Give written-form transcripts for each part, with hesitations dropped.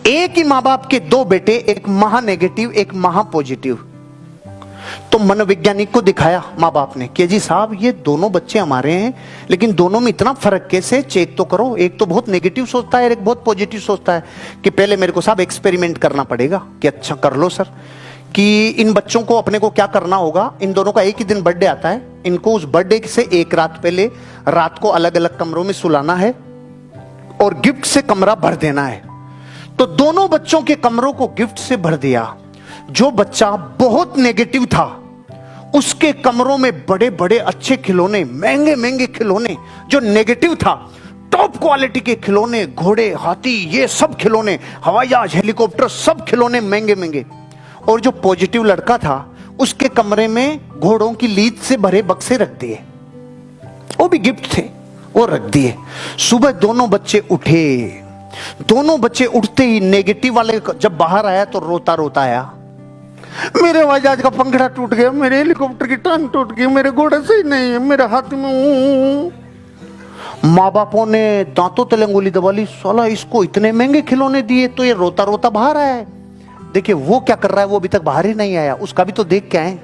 एक ही मां बाप के दो बेटे, एक महा नेगेटिव एक महा पॉजिटिव। तो मनोवैज्ञानिक को दिखाया मां बाप ने कि जी साहब ये दोनों बच्चे हमारे हैं, लेकिन दोनों में इतना फर्क कैसे, चेक तो करो। एक तो बहुत नेगेटिव सोचता है, एक बहुत पॉजिटिव सोचता है। कि पहले मेरे को साहब एक्सपेरिमेंट करना पड़ेगा। कि अच्छा कर लो सर। कि इन बच्चों को अपने को क्या करना होगा, इन दोनों का एक ही दिन बर्थडे आता है, इनको उस बर्थडे से एक रात पहले रात को अलग अलग कमरों में सुलाना है और गिफ्ट से कमरा भर देना है। तो दोनों बच्चों के कमरों को गिफ्ट से भर दिया। जो बच्चा बहुत नेगेटिव था उसके कमरों में बड़े बड़े अच्छे खिलौने, महंगे महंगे खिलौने। जो नेगेटिव था टॉप क्वालिटी के खिलौने, घोड़े हाथी ये सब खिलौने, हवाई जहाज हेलीकॉप्टर सब खिलौने महंगे महंगे। और जो पॉजिटिव लड़का था उसके कमरे में घोड़ों की लीद से भरे बक्से रख दिए, वो भी गिफ्ट थे, वो रख दिए। सुबह दोनों बच्चे उठे। दोनों बच्चे उठते ही नेगेटिव वाले जब बाहर आया तो रोता रोता आया, मेरे हवाई जहाज का पंखड़ा टूट गया, मेरे हेलीकॉप्टर की टांग टूट गई, मेरे घोड़ा सही नहीं है, मेरे हाथ में। माँ बापों ने दांतों तले अंगुली दबा ली, साला इसको इतने महंगे खिलौने दिए तो ये रोता रोता बाहर आया है। देखिए वो क्या कर रहा है, वो अभी तक बाहर ही नहीं आया, उसका भी तो देख के आए।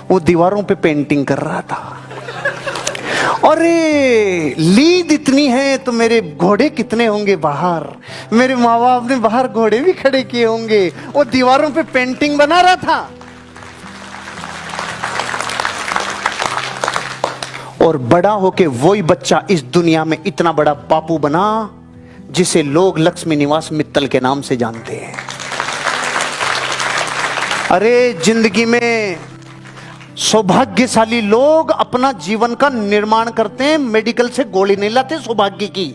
वो दीवारों पे पेंटिंग कर रहा था। अरे लीद इतनी है तो मेरे घोड़े कितने होंगे बाहर, मेरे माँ बाप ने बाहर घोड़े भी खड़े किए होंगे। वो दीवारों पे पेंटिंग बना रहा था। और बड़ा होके वही बच्चा इस दुनिया में इतना बड़ा बापू बना जिसे लोग लक्ष्मी निवास मित्तल के नाम से जानते हैं। अरे जिंदगी में सौभाग्यशाली लोग अपना जीवन का निर्माण करते हैं, मेडिकल से गोली नहीं लाते सौभाग्य की।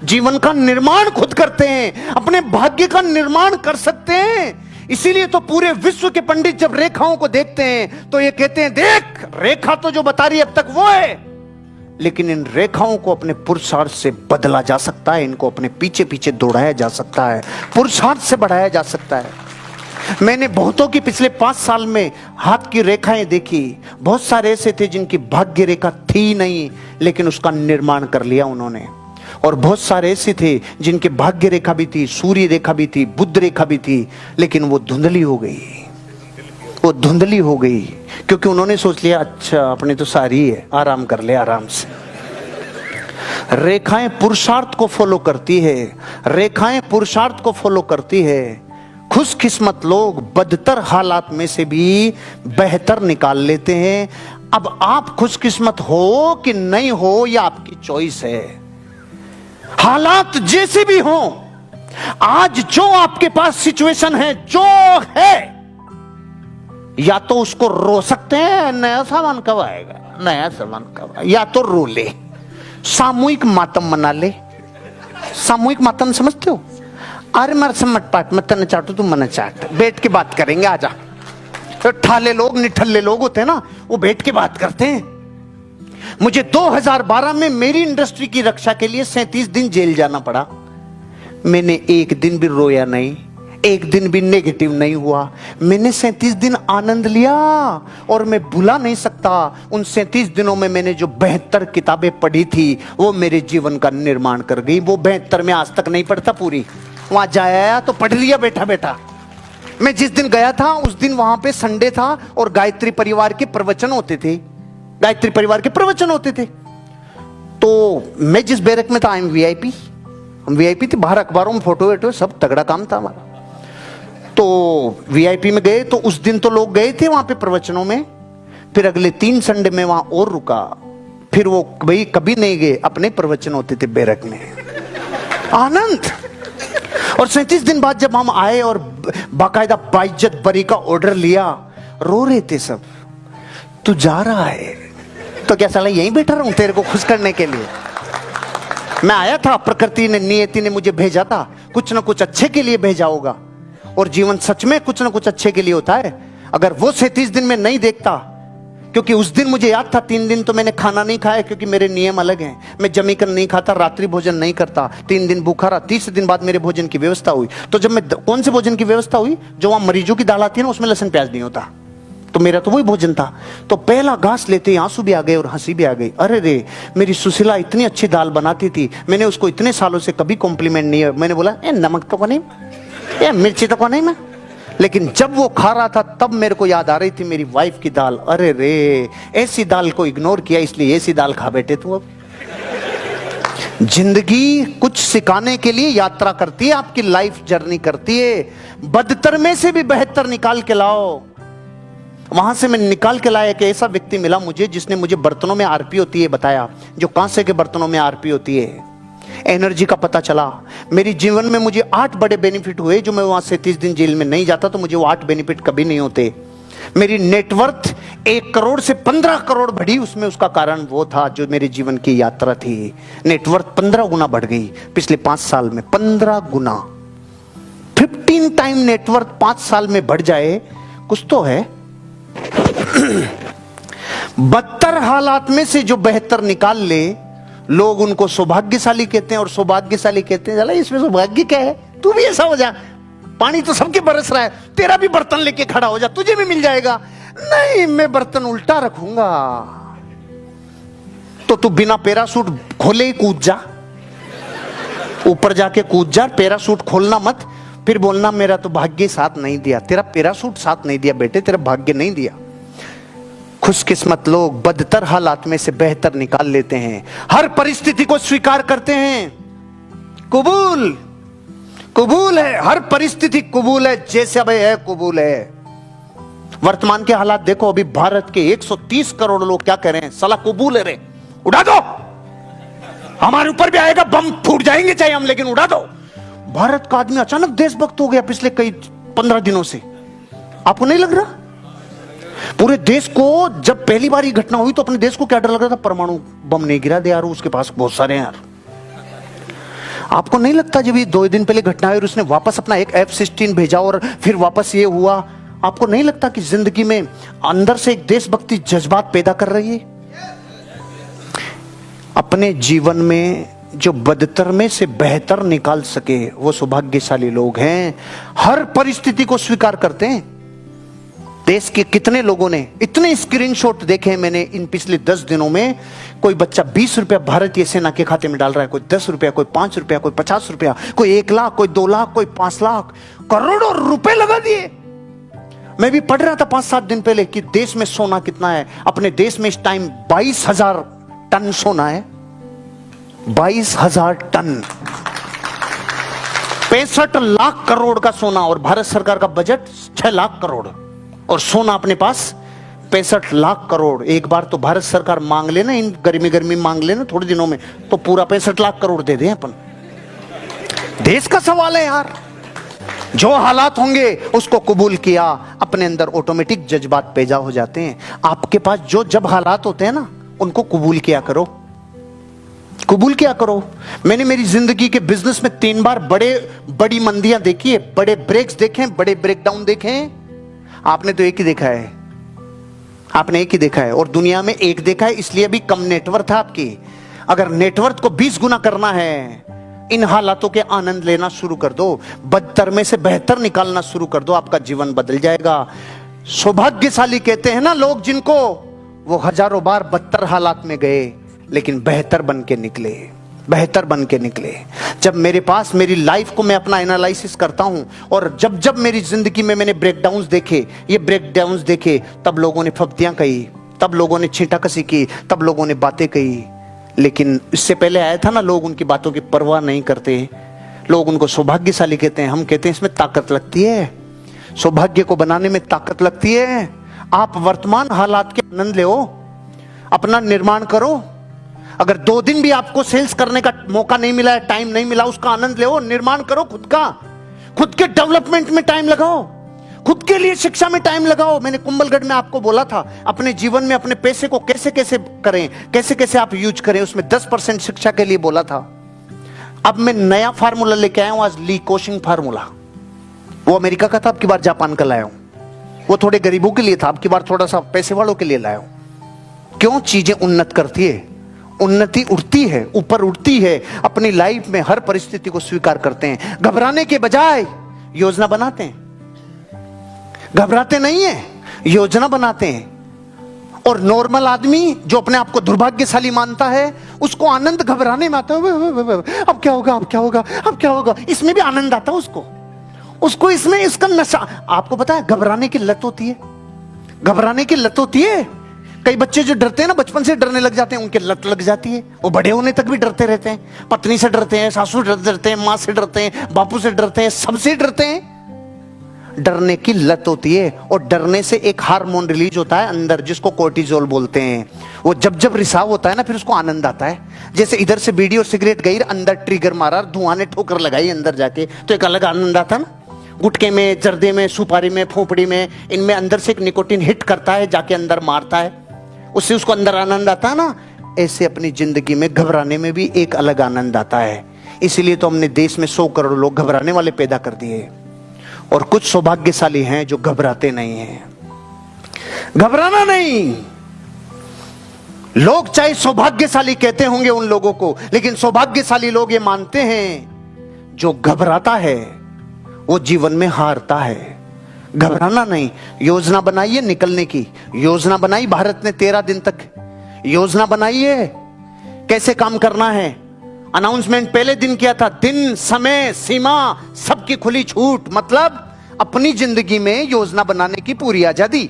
जीवन का निर्माण खुद करते हैं, अपने भाग्य का निर्माण कर सकते हैं। इसीलिए तो पूरे विश्व के पंडित जब रेखाओं को देखते हैं तो ये कहते हैं देख रेखा तो जो बता रही है अब तक वो है, लेकिन इन रेखाओं को अपने पुरुषार्थ से बदला जा सकता है, इनको अपने पीछे पीछे दौड़ाया जा सकता है, पुरुषार्थ से बढ़ाया जा सकता है। मैंने बहुतों की पिछले 5 साल में हाथ की रेखाएं देखी। बहुत सारे ऐसे थे जिनकी भाग्य रेखा थी नहीं, लेकिन उसका निर्माण कर लिया उन्होंने। और बहुत सारे ऐसे थे जिनके भाग्य रेखा भी थी, सूर्य रेखा भी थी, बुध रेखा भी थी, लेकिन वो धुंधली हो गई। वो धुंधली हो गई क्योंकि उन्होंने सोच लिया अच्छा अपने तो सारी है, आराम कर ले आराम से। रेखाएं पुरुषार्थ को फॉलो करती है, रेखाएं पुरुषार्थ को फॉलो करती है। खुशकिस्मत लोग बदतर हालात में से भी बेहतर निकाल लेते हैं। अब आप खुशकिस्मत हो कि नहीं हो यह आपकी चॉइस है। हालात जैसे भी हो, आज जो आपके पास सिचुएशन है जो है, या तो उसको रो सकते हैं नया सामान कब आएगा, नया सामान कब आएगा, या तो रो ले, सामूहिक मातम मना ले। सामूहिक मातम समझते हो? अरे मर से मत पाट, मत न चाटो तुम मन चाट, बैठ के बात करेंगे आजा। तो ठाले लोग निठल्ले लोग होते हैं ना, वो बैठ के बात करते हैं। मुझे 2012 में मेरी इंडस्ट्री की रक्षा के लिए 37 दिन जेल जाना पड़ा। मैंने एक दिन भी रोया नहीं, एक दिन भी नेगेटिव नहीं हुआ। मैंने 37 दिन आनंद लिया और मैं भुला नहीं सकता। उन 37 दिनों में मैंने जो 72 किताबें पढ़ी थी वो मेरे जीवन का निर्माण कर गई। वो 72 में आज तक नहीं पढ़ता पूरी, वहां जाया तो पढ़ लिया बैठा बैठा। मैं जिस दिन गया था उस दिन वहां पे संडे था और गायत्री परिवार के प्रवचन होते थे, गायत्री परिवार के प्रवचन होते थे। तो मैं जिस बैरक में था, आई एम वीआईपी, हम वीआईपी थे, बाहर अखबारों में फोटो वेटो सब तगड़ा काम था हमारा। तो वीआईपी में गए तो उस दिन तो लोग गए थे वहां पे प्रवचनों में। फिर अगले 3 संडे में वहां और रुका, फिर वो भाई कभी नहीं गए, अपने प्रवचन होते थे बैरक में, आनंद। और 37 दिन बाद जब हम आए और बाकायदा बाइज्जत बरी का ऑर्डर लिया, रो रहे थे सब। तू जा रहा है तो क्या साला यहीं बैठा रहूं तेरे को खुश करने के लिए? मैं आया था, प्रकृति ने नियति ने मुझे भेजा था, कुछ ना कुछ अच्छे के लिए भेजा होगा। और जीवन सच में कुछ ना कुछ अच्छे के लिए होता है। अगर वो 37 दिन में नहीं देखता, क्योंकि उस दिन मुझे याद था 3 दिन तो मैंने खाना नहीं खाया क्योंकि मेरे नियम अलग हैं। मैं जमीकन नहीं खाता, रात्रि भोजन नहीं करता, 3 दिन भूखा रहा। 30 दिन बाद मेरे भोजन की व्यवस्था हुई। तो जब मैं कौन से भोजन की व्यवस्था हुई? जो वहां मरीजों की दाल आती है ना, उसमें लहसुन प्याज नहीं होता। तो मेरा तो वही भोजन था। तो पहला घास लेते ही आंसू भी आ गए और हंसी भी आ गई। अरे रे, मेरी सुशीला इतनी अच्छी दाल बनाती थी, मैंने उसको इतने सालों से कभी कॉम्प्लीमेंट नहीं है। मैंने बोला ए नमक तो को नहीं, ए मिर्ची तो को नहीं मैं। लेकिन जब वो खा रहा था तब मेरे को याद आ रही थी मेरी वाइफ की दाल। अरे रे, ऐसी दाल को इग्नोर किया इसलिए ऐसी दाल खा बैठे तू। अब जिंदगी कुछ सिखाने के लिए यात्रा करती है, आपकी लाइफ जर्नी करती है। बदतर में से भी बेहतर निकाल के लाओ। वहां से मैं निकाल के लाया कि ऐसा व्यक्ति मिला मुझे जिसने मुझे बर्तनों में आरपी होती है बताया, जो कांसे के बर्तनों में आरपी होती है। एनर्जी का पता चला। मेरे जीवन में मुझे 8 बड़े बेनिफिट हुए। जो मैं वहां से 30 दिन जेल में नहीं जाता तो मुझे वो 8 बेनिफिट कभी नहीं होते। मेरी नेटवर्थ 1 करोड़ से 15 करोड़ बढ़ी, उसमें उसका कारण वो था जो मेरे जीवन की यात्रा थी। नेटवर्थ 15 गुना बढ़ गई पिछले 5 साल में। 15 गुना, 15 टाइम नेटवर्थ 5 साल में बढ़ जाए, कुछ तो है। बदतर हालात में से जो बेहतर निकाल ले, लोग उनको सौभाग्यशाली कहते हैं। और सौभाग्यशाली कहते हैं चला इसमें सौभाग्य क्या है, तू भी ऐसा हो जा, पानी तो सबके बरस रहा है, तेरा भी बर्तन लेके खड़ा हो जा, तुझे भी मिल जाएगा। नहीं, मैं बर्तन उल्टा रखूंगा। तो तू बिना पैरासूट खोले ही कूद जा, ऊपर जाके कूद जा, पैरासूट खोलना मत। फिर बोलना मेरा तो भाग्य साथ नहीं दिया। तेरा पैरासूट साथ नहीं दिया बेटे, तेरा भाग्य नहीं दिया। खुशकिस्मत लोग बदतर हालात में से बेहतर निकाल लेते हैं, हर परिस्थिति को स्वीकार करते हैं। कबूल कबूल है, हर परिस्थिति कबूल है, जैसे अब है कबूल है। वर्तमान के हालात देखो, अभी भारत के 130 करोड़ लोग क्या कह रहे हैं, साला कबूल है रे, उड़ा दो, हमारे ऊपर भी आएगा, बम फूट जाएंगे चाहे हम, लेकिन उड़ा दो। भारत का आदमी अचानक देशभक्त हो गया पिछले कई 15 दिनों से। आपको नहीं लग रहा? पूरे देश को जब पहली बार ये घटना हुई तो अपने देश को क्या डर लग रहा था, परमाणु बम नहीं गिरा दे यार, उसके पास बहुत सारे हैं यार। आपको नहीं लगता जब ये 2 दिन पहले घटना हुई और उसने वापस अपना एक F-16 भेजा और फिर वापस ये हुआ, आपको नहीं लगता कि जिंदगी में अंदर से एक देशभक्ति जज्बात पैदा कर रही है? अपने जीवन में जो बदतर में से बेहतर निकाल सके वो सौभाग्यशाली लोग हैं, हर परिस्थिति को स्वीकार करते हैं। देश के कितने लोगों ने इतने स्क्रीनशॉट देखे हैं मैंने इन पिछले 10 दिनों में। कोई बच्चा 20 रुपया भारतीय सेना के खाते में डाल रहा है, कोई 10 रुपया, कोई 5 रुपया, कोई 50 रुपया, कोई 1 लाख, कोई 2 लाख, कोई 5 लाख, करोड़ों रुपए लगा दिए। मैं भी पढ़ रहा था 5-7 दिन पहले कि देश में सोना कितना है। अपने देश में इस टाइम 22,000 टन सोना है, 22,000 टन, 65 लाख करोड़ का सोना। और भारत सरकार का बजट 6 लाख करोड़, और सोना अपने पास 65 लाख करोड़। एक बार तो भारत सरकार मांग लेना, इन गर्मी मांग लेना थोड़े दिनों में, तो पूरा 65 लाख करोड़ दे दें अपन। देश का सवाल है यार। जो हालात होंगे उसको कबूल किया, अपने अंदर ऑटोमेटिक जज्बात पैदा हो जाते हैं। आपके पास जो जब हालात होते हैं ना, उनको कबूल किया करो, कबूल किया करो। मैंने मेरी जिंदगी के बिजनेस में 3 बार बड़ी मंदियां देखी है, बड़े ब्रेक्स देखे, बड़े ब्रेकडाउन देखे। आपने तो एक ही देखा है, आपने एक ही देखा है, और दुनिया में एक देखा है, इसलिए भी कम नेटवर्थ है आपकी। अगर नेटवर्थ को 20 गुना करना है, इन हालातों के आनंद लेना शुरू कर दो, बदतर में से बेहतर निकालना शुरू कर दो, आपका जीवन बदल जाएगा। सौभाग्यशाली कहते हैं ना लोग जिनको, वो हजारों बार बदतर हालात में गए लेकिन बेहतर बन के निकले, बेहतर बन के निकले। जब मेरे पास मेरी लाइफ को मैं अपना एनालिसिस करता हूं, और जब जब मेरी जिंदगी में मैंने ब्रेकडाउन्स देखे, ये ब्रेकडाउन्स देखे, तब लोगों ने फब्तियां कही, तब लोगों ने छींटाकसी की, तब लोगों ने बातें कही। लेकिन इससे पहले आया था ना, लोग उनकी बातों की परवाह नहीं करते, लोग उनको सौभाग्यशाली कहते हैं। हम कहते हैं इसमें ताकत लगती है, सौभाग्य को बनाने में ताकत लगती है। आप वर्तमान हालात के आनंद लो, अपना निर्माण करो। अगर 2 दिन भी आपको सेल्स करने का मौका नहीं मिला है, टाइम नहीं मिला, उसका आनंद लो, निर्माण करो खुद का, खुद के डेवलपमेंट में टाइम लगाओ, खुद के लिए शिक्षा में टाइम लगाओ। मैंने कुंभलगढ़ में आपको बोला था, अपने जीवन में अपने पैसे को कैसे कैसे करें, कैसे कैसे आप यूज करें, उसमें 10% शिक्षा के लिए बोला था। अब मैं नया फार्मूला लेके आया हूं आज, ली कोशिंग फार्मूला। वो अमेरिका का था, अब की बार जापान का लाया हूं। वो थोड़े गरीबों के लिए था, अब की बार थोड़ा सा पैसे वालों के लिए लाया हूं। क्यों? चीजें उन्नत करती है, उन्नति उठती है, ऊपर उठती है। अपनी लाइफ में हर परिस्थिति को स्वीकार करते हैं, घबराने के बजाय योजना बनाते हैं, घबराते नहीं है। योजना बनाते हैं। और नॉर्मल आदमी जो अपने आप को दुर्भाग्यशाली मानता है, उसको आनंद घबराने में आता है। अब क्या होगा, अब क्या होगा, अब क्या होगा, इसमें भी आनंद आता है उसको इसमें इसका नशा। आपको पता है घबराने की लत होती है, घबराने की लत होती है। कई बच्चे जो डरते हैं ना, बचपन से डरने लग जाते हैं, उनकी लत लग जाती है, वो बड़े होने तक भी डरते रहते हैं। पत्नी से डरते हैं, सासू से डरते हैं, माँ से डरते हैं, बापू से डरते हैं, सबसे डरते हैं। डरने की लत होती है। और डरने से एक हार्मोन रिलीज होता है अंदर, जिसको कोर्टिजोल बोलते हैं। वो जब जब रिसाव होता है ना, फिर उसको आनंद आता है। जैसे इधर से बीड़ी और सिगरेट गई, अंदर ट्रिगर मारा, धुआं ने ठोकर लगाई अंदर जाके, तो एक अलग आनंद आता ना। गुटके में, जर्दे में, सुपारी में, फोपड़ी में, इनमें अंदर से एक निकोटीन हिट करता है, जाके अंदर मारता है, उससे उसको अंदर आनंद आता है ना। ऐसे अपनी जिंदगी में घबराने में भी एक अलग आनंद आता है। इसीलिए तो हमने देश में 100 करोड़ लोग घबराने वाले पैदा कर दिए। और कुछ सौभाग्यशाली हैं जो घबराते नहीं हैं। घबराना नहीं। लोग चाहे सौभाग्यशाली कहते होंगे उन लोगों को, लेकिन सौभाग्यशाली लोग ये मानते हैं जो घबराता है वो जीवन में हारता है। घबराना नहीं। योजना बनाइए निकलने की। योजना बनाई भारत ने 13 दिन तक योजना बनाई है, कैसे काम करना है। अनाउंसमेंट पहले दिन किया था, दिन, समय, सीमा सबकी खुली छूट। मतलब अपनी जिंदगी में योजना बनाने की पूरी आजादी।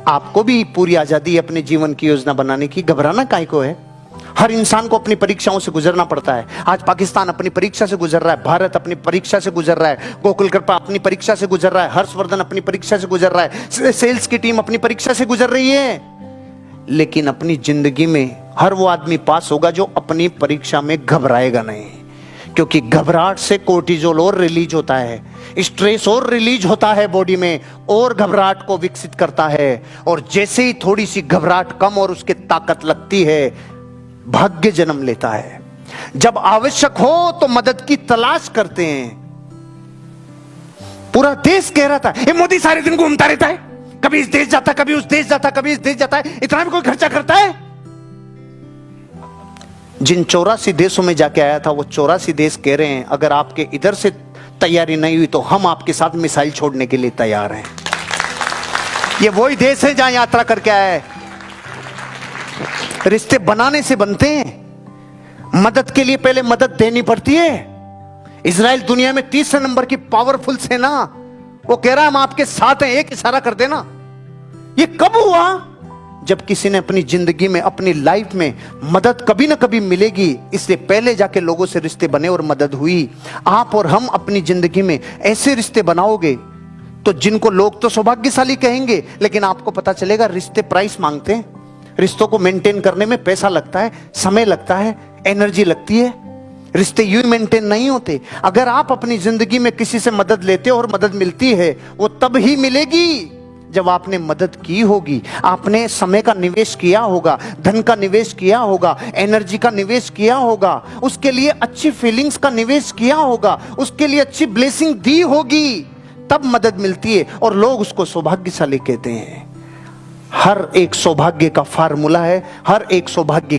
आपको भी पूरी आजादी है अपने जीवन की योजना बनाने की। घबराना काहे को है। हर इंसान को अपनी परीक्षाओं से गुजरना पड़ता है। आज पाकिस्तान अपनी परीक्षा से गुजर रहा है, भारत अपनी परीक्षा से गुजर रहा है, गोकुल कृपा अपनी परीक्षा से गुजर रहा है, हर्षवर्धन अपनी परीक्षा से गुजर रहा है, सेल्स की टीम अपनी परीक्षा से गुजर रही है। लेकिन अपनी जिंदगी में हर वो आदमी पास होगा जो अपनी परीक्षा में घबराएगा नहीं। क्योंकि घबराहट से कोर्टिजोल और रिलीज होता है, स्ट्रेस और रिलीज होता है बॉडी में, और घबराहट को विकसित करता है। और जैसे ही थोड़ी सी घबराहट कम और उसके ताकत लगती है, भाग्य जन्म लेता है। जब आवश्यक हो तो मदद की तलाश करते हैं। पूरा देश कह रहा था, ये मोदी सारे दिन घूमता रहता है, कभी इस देश जाता, कभी उस देश जाता, कभी इस देश जाता है, इतना भी कोई खर्चा करता है। जिन 84 देशों में जाके आया था, वो 84 देश कह रहे हैं अगर आपके इधर से तैयारी नहीं हुई तो हम आपके साथ मिसाइल छोड़ने के लिए तैयार हैं। ये वही देश है जहां यात्रा करके आया है। रिश्ते बनाने से बनते हैं, मदद के लिए पहले मदद देनी पड़ती है। इजराइल दुनिया में 30 नंबर की पावरफुल सेना, वो कह रहा है हम आपके साथ हैं, एक इशारा कर देना। ये कब हुआ? जब किसी ने अपनी जिंदगी में, अपनी लाइफ में मदद कभी ना कभी मिलेगी, इसलिए पहले जाके लोगों से रिश्ते बने और मदद हुई। आप और हम अपनी जिंदगी में ऐसे रिश्ते बनाओगे तो जिनको लोग तो सौभाग्यशाली कहेंगे, लेकिन आपको पता चलेगा रिश्ते प्राइस मांगते हैं। रिश्तों को मेंटेन करने में पैसा लगता है, समय लगता है, एनर्जी लगती है। रिश्ते यूं मेंटेन नहीं होते। अगर आप अपनी जिंदगी में किसी से मदद लेते हो और मदद मिलती है, वो तब ही मिलेगी जब आपने मदद की होगी, आपने समय का निवेश किया होगा, धन का निवेश किया होगा, एनर्जी का निवेश किया होगा, उसके लिए अच्छी फीलिंग्स का निवेश किया होगा, उसके लिए अच्छी ब्लेसिंग दी होगी, तब मदद मिलती है और लोग उसको सौभाग्यशाली कहते हैं। हर एक सौभाग्य का फार्मूला है, हर एक सौभाग्य